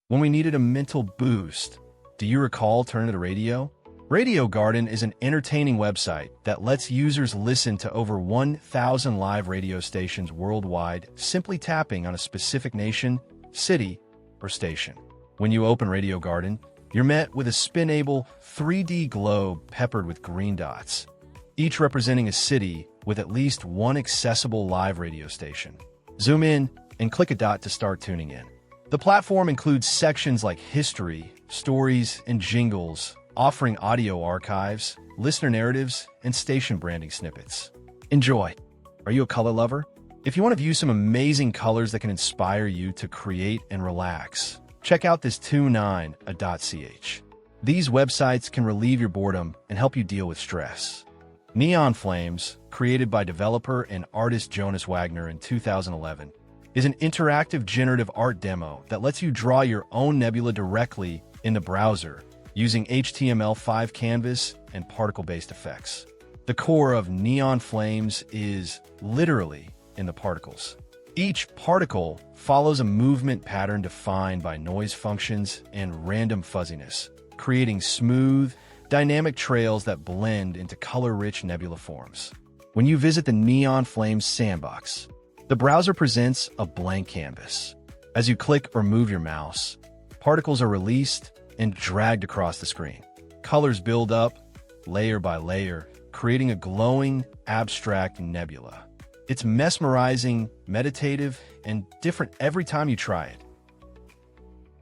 When we needed a mental boost, do you recall turning to the radio? Radio Garden is an entertaining website that lets users listen to over 1,000 live radio stations worldwide simply tapping on a specific nation, city, or station. When you open Radio Garden, you're met with a spin-able 3D globe peppered with green dots, each representing a city with at least one accessible live radio station. Zoom in and click a dot to start tuning in. The platform includes sections like history, stories, and jingles, offering audio archives, listener narratives, and station branding snippets. Enjoy! Are you a color lover? If you want to view some amazing colors that can inspire you to create and relax, check out this tune9.ch. These websites can relieve your boredom and help you deal with stress. Neon Flames, created by developer and artist Jonas Wagner in 2011, is an interactive generative art demo that lets you draw your own nebula directly in the browser using HTML5 canvas and particle-based effects. The core of Neon Flames is literally in the particles. Each particle follows a movement pattern defined by noise functions and random fuzziness, creating smooth, dynamic trails that blend into color-rich nebula forms. When you visit the Neon Flames sandbox, the browser presents a blank canvas. As you click or move your mouse, particles are released and dragged across the screen. Colors build up, layer by layer, creating a glowing, abstract nebula. It's mesmerizing, meditative, and different every time you try it.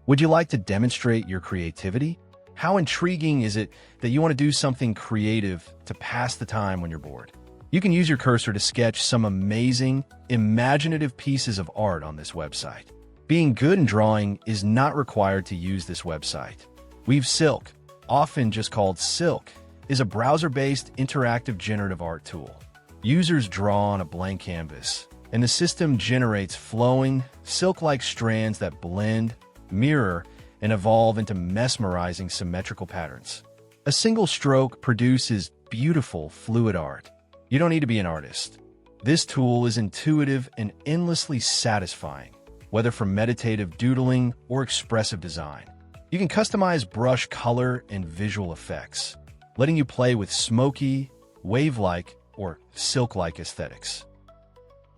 Would you like to demonstrate your creativity? How intriguing is it that you want to do something creative to pass the time when you're bored? You can use your cursor to sketch some amazing, imaginative pieces of art on this website. Being good in drawing is not required to use this website. Weavesilk, often just called Silk, is a browser-based interactive generative art tool. Users draw on a blank canvas, and the system generates flowing, silk-like strands that blend, mirror, and evolve into mesmerizing symmetrical patterns. A single stroke produces beautiful, fluid art. You don't need to be an artist. This tool is intuitive and endlessly satisfying, whether for meditative doodling or expressive design. You can customize brush color and visual effects, letting you play with smoky, wave-like, or silk-like aesthetics.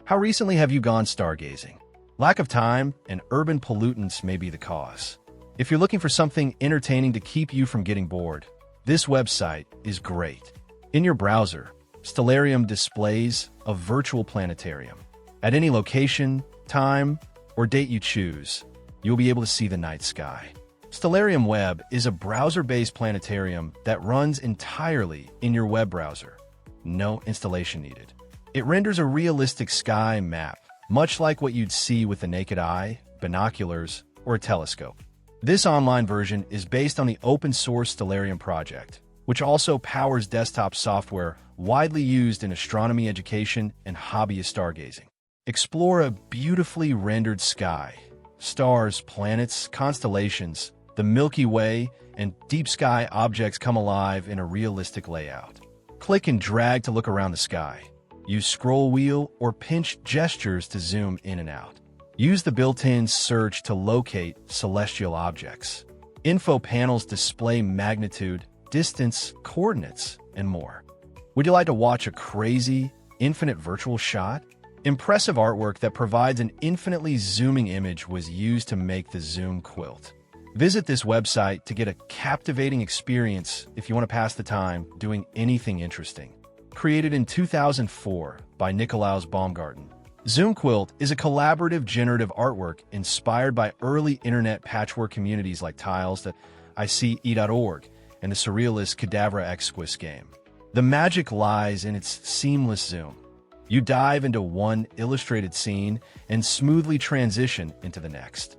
How recently have you gone stargazing? Lack of time and urban pollutants may be the cause. If you're looking for something entertaining to keep you from getting bored, this website is great. In your browser, Stellarium displays a virtual planetarium. At any location, time, or date you choose, you'll be able to see the night sky. Stellarium Web is a browser-based planetarium that runs entirely in your web browser. No installation needed. It renders a realistic sky map, much like what you'd see with the naked eye, binoculars, or a telescope. This online version is based on the open-source Stellarium project, which also powers desktop software widely used in astronomy education and hobbyist stargazing. Explore a beautifully rendered sky. Stars, planets, constellations, the Milky Way, and deep sky objects come alive in a realistic layout. Click and drag to look around the sky. Use scroll wheel or pinch gestures to zoom in and out. Use the built-in search to locate celestial objects. Info panels display magnitude, distance, coordinates, and more. Would you like to watch a crazy, infinite virtual shot? Impressive artwork that provides an infinitely zooming image was used to make the Zoom quilt. Visit this website to get a captivating experience if you want to pass the time doing anything interesting. Created in 2004 by Nikolaus Baumgarten, Zoom Quilt is a collaborative generative artwork inspired by early internet patchwork communities like tiles.ice.org and the surrealist Cadavra Exquis game. The magic lies in its seamless zoom. You dive into one illustrated scene and smoothly transition into the next.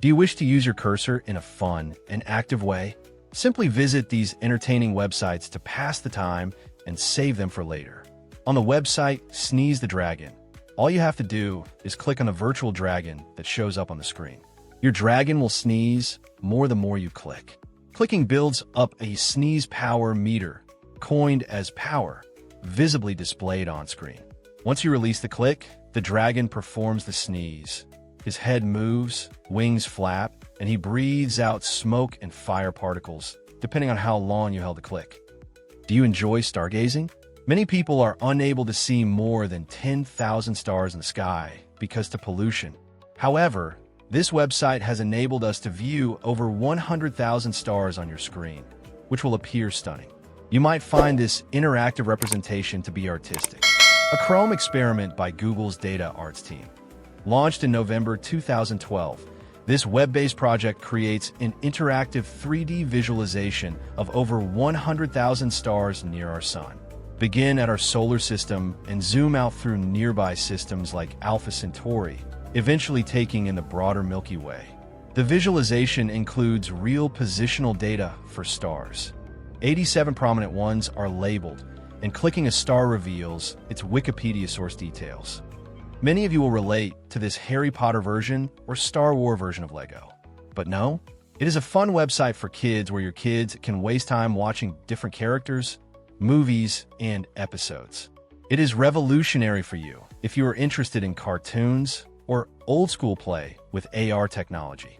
Do you wish to use your cursor in a fun and active way? Simply visit these entertaining websites to pass the time and save them for later. On the website Sneeze the Dragon, all you have to do is click on the virtual dragon that shows up on the screen. Your dragon will sneeze more the more you click. Clicking builds up a sneeze power meter, coined as power, visibly displayed on screen. Once you release the click, the dragon performs the sneeze, His head moves, wings flap, and he breathes out smoke and fire particles, depending on how long you held the click. Do you enjoy stargazing? Many people are unable to see more than 10,000 stars in the sky because of pollution. However, this website has enabled us to view over 100,000 stars on your screen, which will appear stunning. You might find this interactive representation to be artistic. A Chrome experiment by Google's data arts team. Launched in November 2012, this web-based project creates an interactive 3D visualization of over 100,000 stars near our sun. Begin at our solar system and zoom out through nearby systems like Alpha Centauri, eventually taking in the broader Milky Way. The visualization includes real positional data for stars. 87 prominent ones are labeled, and clicking a star reveals its Wikipedia source details. Many of you will relate to this Harry Potter version or Star Wars version of Lego. But no, it is a fun website for kids where your kids can waste time watching different characters, movies, and episodes. It is revolutionary for you if you are interested in cartoons or old-school play with AR technology.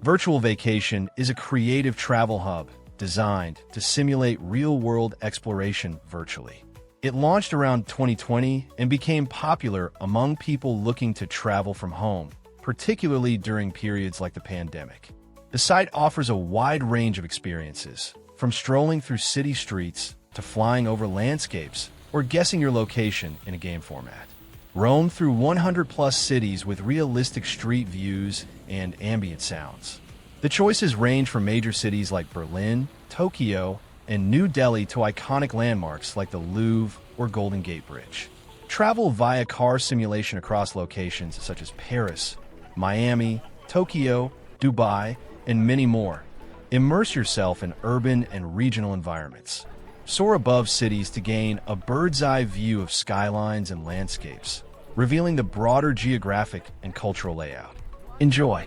Virtualvacation is a creative travel hub designed to simulate real-world exploration virtually. It launched around 2020 and became popular among people looking to travel from home, particularly during periods like the pandemic. The site offers a wide range of experiences, from strolling through city streets to flying over landscapes or guessing your location in a game format. Roam through 100-plus cities with realistic street views and ambient sounds. The choices range from major cities like Berlin, Tokyo, and New Delhi to iconic landmarks like the Louvre or Golden Gate Bridge. Travel via car simulation across locations such as Paris, Miami, Tokyo, Dubai, and many more. Immerse yourself in urban and regional environments. Soar above cities to gain a bird's-eye view of skylines and landscapes, revealing the broader geographic and cultural layout. Enjoy!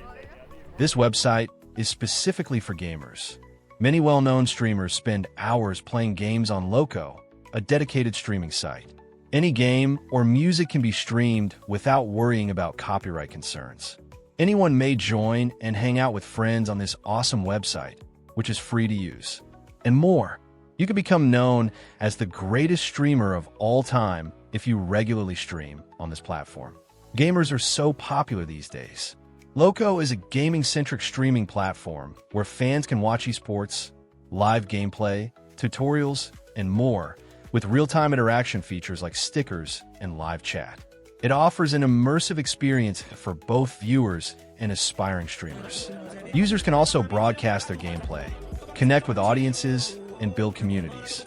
This website is specifically for gamers. Many well-known streamers spend hours playing games on Loco, a dedicated streaming site. Any game or music can be streamed without worrying about copyright concerns. Anyone may join and hang out with friends on this awesome website, which is free to use. And more. You can become known as the greatest streamer of all time if you regularly stream on this platform. Gamers are so popular these days. Loco is a gaming-centric streaming platform where fans can watch esports, live gameplay, tutorials, and more, with real-time interaction features like stickers and live chat. It offers an immersive experience for both viewers and aspiring streamers. Users can also broadcast their gameplay, connect with audiences, and build communities.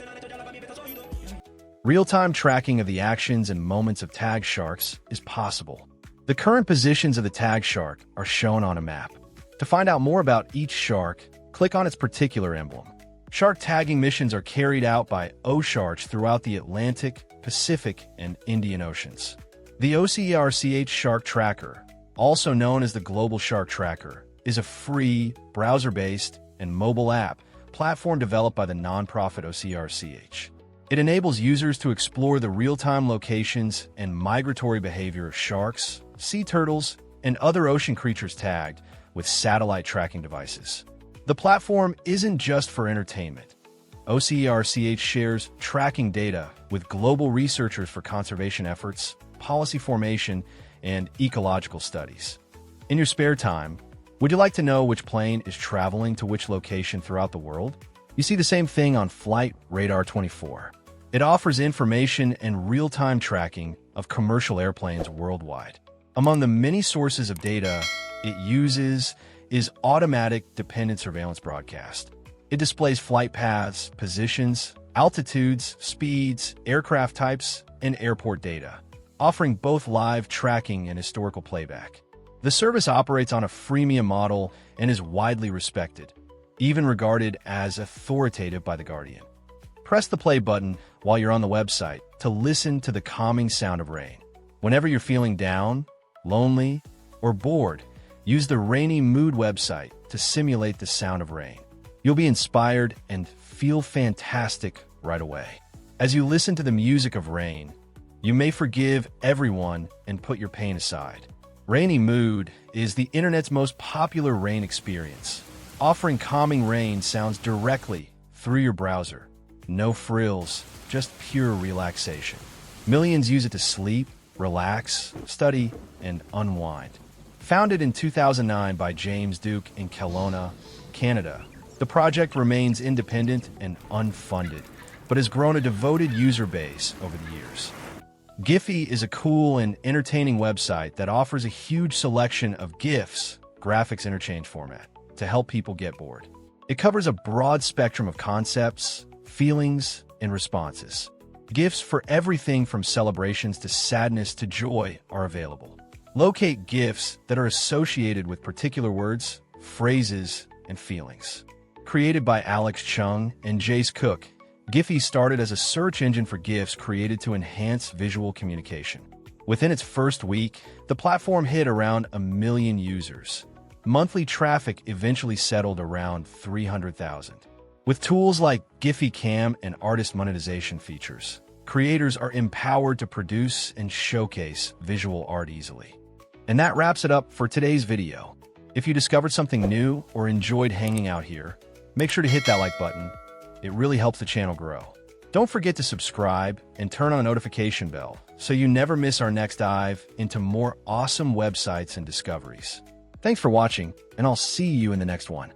Real-time tracking of the actions and moments of tag sharks is possible. The current positions of the tag shark are shown on a map. To find out more about each shark, click on its particular emblem. Shark tagging missions are carried out by Oceanshark throughout the Atlantic, Pacific, and Indian Oceans. The Oceanshark Shark Tracker, also known as the Global Shark Tracker, is a free, browser-based, and mobile app platform developed by the nonprofit Oceanshark. It enables users to explore the real-time locations and migratory behavior of sharks, sea turtles, and other ocean creatures tagged with satellite tracking devices. The platform isn't just for entertainment. Oceanshark shares tracking data with global researchers for conservation efforts, policy formation, and ecological studies. In your spare time, would you like to know which plane is traveling to which location throughout the world? You see the same thing on Flightradar 24. It offers information and real-time tracking of commercial airplanes worldwide. Among the many sources of data it uses is automatic dependent surveillance broadcast. It displays flight paths, positions, altitudes, speeds, aircraft types, and airport data, offering both live tracking and historical playback. The service operates on a freemium model and is widely respected, even regarded as authoritative by The Guardian. Press the play button while you're on the website to listen to the calming sound of rain. Whenever you're feeling down, lonely, or bored, use the Rainymood website to simulate the sound of rain. You'll be inspired and feel fantastic right away. As you listen to the music of rain, You may forgive everyone and put your pain aside. Rainymood is the internet's most popular rain experience, offering calming rain sounds directly through your browser. No frills, just pure relaxation. Millions use it to sleep, relax, study, and unwind. Founded in 2009 by James Duke in Kelowna, Canada, the project remains independent and unfunded, but has grown a devoted user base over the years. Giphy is a cool and entertaining website that offers a huge selection of GIFs, graphics interchange format, to help people get bored. It covers a broad spectrum of concepts, feelings, and responses. GIFs for everything from celebrations to sadness to joy are available. Locate GIFs that are associated with particular words, phrases, and feelings. Created by Alex Chung and Jace Cook, Giphy started as a search engine for GIFs created to enhance visual communication. Within its first week, the platform hit around 1 million users. Monthly traffic eventually settled around 300,000. With tools like Giphy Cam and artist monetization features, creators are empowered to produce and showcase visual art easily. And that wraps it up for today's video. If you discovered something new or enjoyed hanging out here, make sure to hit that like button. It really helps the channel grow. Don't forget to subscribe and turn on the notification bell so you never miss our next dive into more awesome websites and discoveries. Thanks for watching, and I'll see you in the next one.